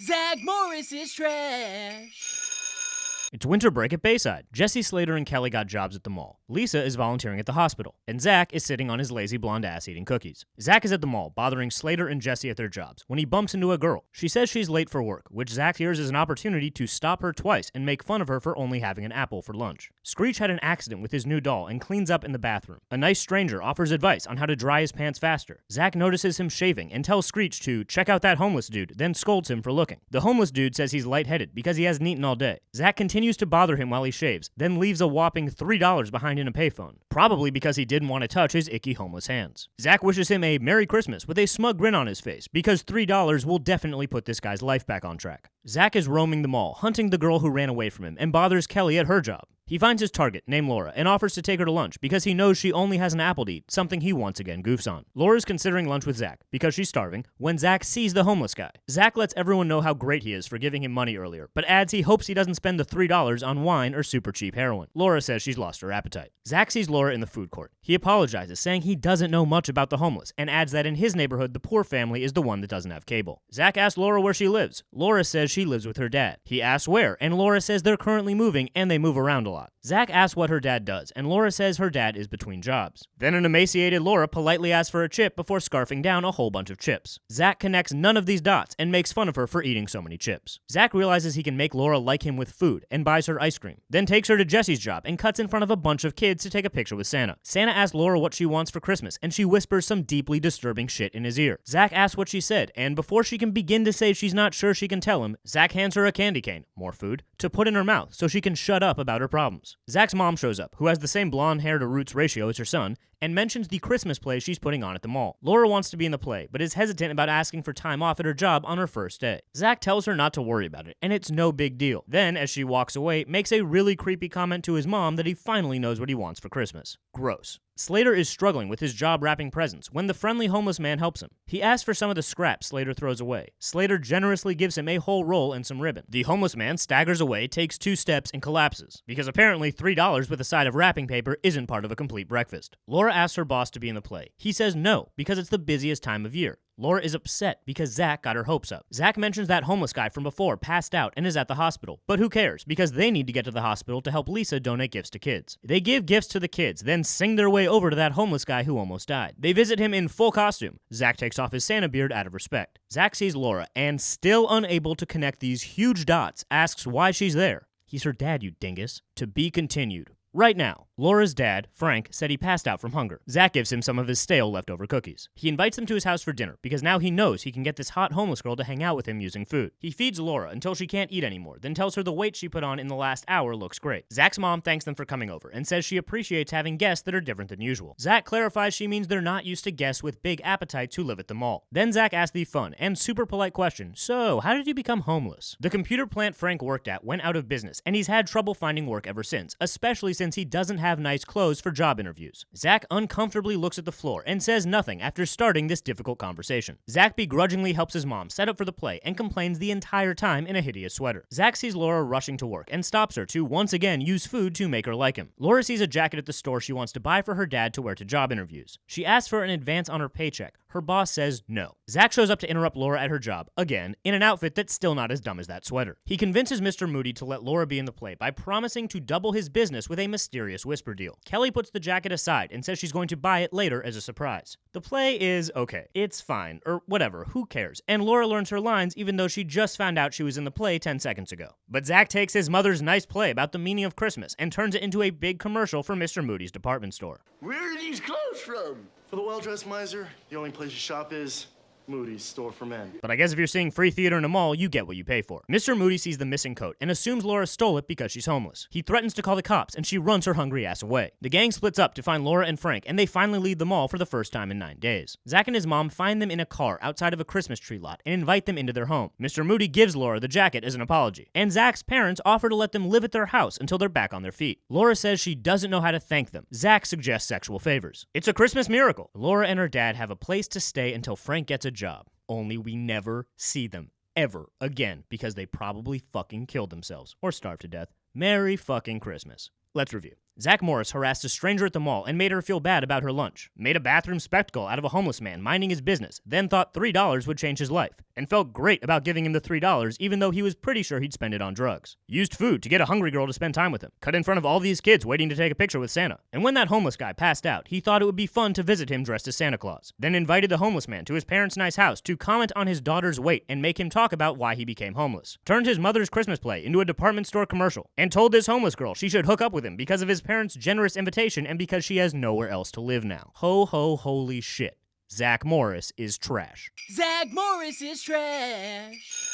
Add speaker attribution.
Speaker 1: Zack Morris is trash.
Speaker 2: It's winter break at Bayside. Jesse, Slater, and Kelly got jobs at the mall. Lisa is volunteering at the hospital. And Zack is sitting on his lazy blonde ass eating cookies. Zack is at the mall, bothering Slater and Jesse at their jobs, when he bumps into a girl. She says she's late for work, which Zack hears as an opportunity to stop her twice and make fun of her for only having an apple for lunch. Screech had an accident with his new doll and cleans up in the bathroom. A nice stranger offers advice on how to dry his pants faster. Zack notices him shaving and tells Screech to check out that homeless dude, then scolds him for looking. The homeless dude says he's lightheaded because he hasn't eaten all day. Zack continues to bother him while he shaves, then leaves a whopping $3 behind in a payphone, probably because he didn't want to touch his icky homeless hands. Zack wishes him a Merry Christmas with a smug grin on his face, because $3 will definitely put this guy's life back on track. Zack is roaming the mall, hunting the girl who ran away from him, and bothers Kelly at her job. He finds his target, named Laura, and offers to take her to lunch because he knows she only has an apple to eat, something he once again goofs on. Laura's considering lunch with Zack because she's starving when Zack sees the homeless guy. Zack lets everyone know how great he is for giving him money earlier, but adds he hopes he doesn't spend the $3 on wine or super cheap heroin. Laura says she's lost her appetite. Zack sees Laura in the food court. He apologizes, saying he doesn't know much about the homeless, and adds that in his neighborhood, the poor family is the one that doesn't have cable. Zack asks Laura where she lives. Laura says she lives with her dad. He asks where, and Laura says they're currently moving and they move around a lot. Zack asks what her dad does, and Laura says her dad is between jobs. Then an emaciated Laura politely asks for a chip before scarfing down a whole bunch of chips. Zack connects none of these dots and makes fun of her for eating so many chips. Zack realizes he can make Laura like him with food and buys her ice cream, then takes her to Jesse's job and cuts in front of a bunch of kids to take a picture with Santa. Santa asks Laura what she wants for Christmas, and she whispers some deeply disturbing shit in his ear. Zack asks what she said, and before she can begin to say she's not sure she can tell him, Zack hands her a candy cane, more food, to put in her mouth so she can shut up about her problems. Zack's mom shows up, who has the same blonde hair to roots ratio as her son, and mentions the Christmas play she's putting on at the mall. Laura wants to be in the play, but is hesitant about asking for time off at her job on her first day. Zack tells her not to worry about it, and it's no big deal. Then, as she walks away, makes a really creepy comment to his mom that he finally knows what he wants for Christmas. Gross. Slater is struggling with his job wrapping presents when the friendly homeless man helps him. He asks for some of the scraps Slater throws away. Slater generously gives him a whole roll and some ribbon. The homeless man staggers away, takes 2 steps, and collapses, because apparently $3 with a side of wrapping paper isn't part of a complete breakfast. Laura asks her boss to be in the play. He says no, because it's the busiest time of year. Laura is upset because Zack got her hopes up. Zack mentions that homeless guy from before passed out and is at the hospital. But who cares, because they need to get to the hospital to help Lisa donate gifts to kids. They give gifts to the kids, then sing their way over to that homeless guy who almost died. They visit him in full costume. Zack takes off his Santa beard out of respect. Zack sees Laura, and still unable to connect these huge dots, asks why she's there. He's her dad, you dingus. To be continued. Right now, Laura's dad, Frank, said he passed out from hunger. Zack gives him some of his stale leftover cookies. He invites them to his house for dinner because now he knows he can get this hot homeless girl to hang out with him using food. He feeds Laura until she can't eat anymore, then tells her the weight she put on in the last hour looks great. Zack's mom thanks them for coming over and says she appreciates having guests that are different than usual. Zack clarifies she means they're not used to guests with big appetites who live at the mall. Then Zack asks the fun and super polite question, so how did you become homeless? The computer plant Frank worked at went out of business, and he's had trouble finding work ever since, especially since he doesn't have nice clothes for job interviews. Zack uncomfortably looks at the floor and says nothing after starting this difficult conversation. Zack begrudgingly helps his mom set up for the play and complains the entire time in a hideous sweater. Zack sees Laura rushing to work and stops her to once again use food to make her like him. Laura sees a jacket at the store she wants to buy for her dad to wear to job interviews. She asks for an advance on her paycheck. Her boss says no. Zack shows up to interrupt Laura at her job, again, in an outfit that's still not as dumb as that sweater. He convinces Mr. Moody to let Laura be in the play by promising to double his business with a mysterious whisper deal. Kelly puts the jacket aside and says she's going to buy it later as a surprise. The play is okay. It's fine, or whatever, who cares? And Laura learns her lines even though she just found out she was in the play 10 seconds ago. But Zack takes his mother's nice play about the meaning of Christmas and turns it into a big commercial for Mr. Moody's department store.
Speaker 3: Where are these clothes from?
Speaker 4: For the well-dressed miser, the only place you shop is Moody's store for men.
Speaker 2: But I guess if you're seeing free theater in a mall, you get what you pay for. Mr. Moody sees the missing coat and assumes Laura stole it because she's homeless. He threatens to call the cops, and she runs her hungry ass away. The gang splits up to find Laura and Frank, and they finally leave the mall for the first time in 9 days. Zack and his mom find them in a car outside of a Christmas tree lot and invite them into their home. Mr. Moody gives Laura the jacket as an apology, and Zack's parents offer to let them live at their house until they're back on their feet. Laura says she doesn't know how to thank them. Zack suggests sexual favors. It's a Christmas miracle. Laura and her dad have a place to stay until Frank gets a job. Only we never see them ever again because they probably fucking killed themselves or starved to death. Merry fucking Christmas. Let's review. Zack Morris harassed a stranger at the mall and made her feel bad about her lunch, made a bathroom spectacle out of a homeless man minding his business, then thought $3 would change his life, and felt great about giving him the $3 even though he was pretty sure he'd spend it on drugs. Used food to get a hungry girl to spend time with him, cut in front of all these kids waiting to take a picture with Santa. And when that homeless guy passed out, he thought it would be fun to visit him dressed as Santa Claus, then invited the homeless man to his parents' nice house to comment on his daughter's weight and make him talk about why he became homeless. Turned his mother's Christmas play into a department store commercial, and told this homeless girl she should hook up with him because of his parents' generous invitation and because she has nowhere else to live now. Ho ho holy shit. Zack Morris is trash.
Speaker 1: Zack Morris is trash.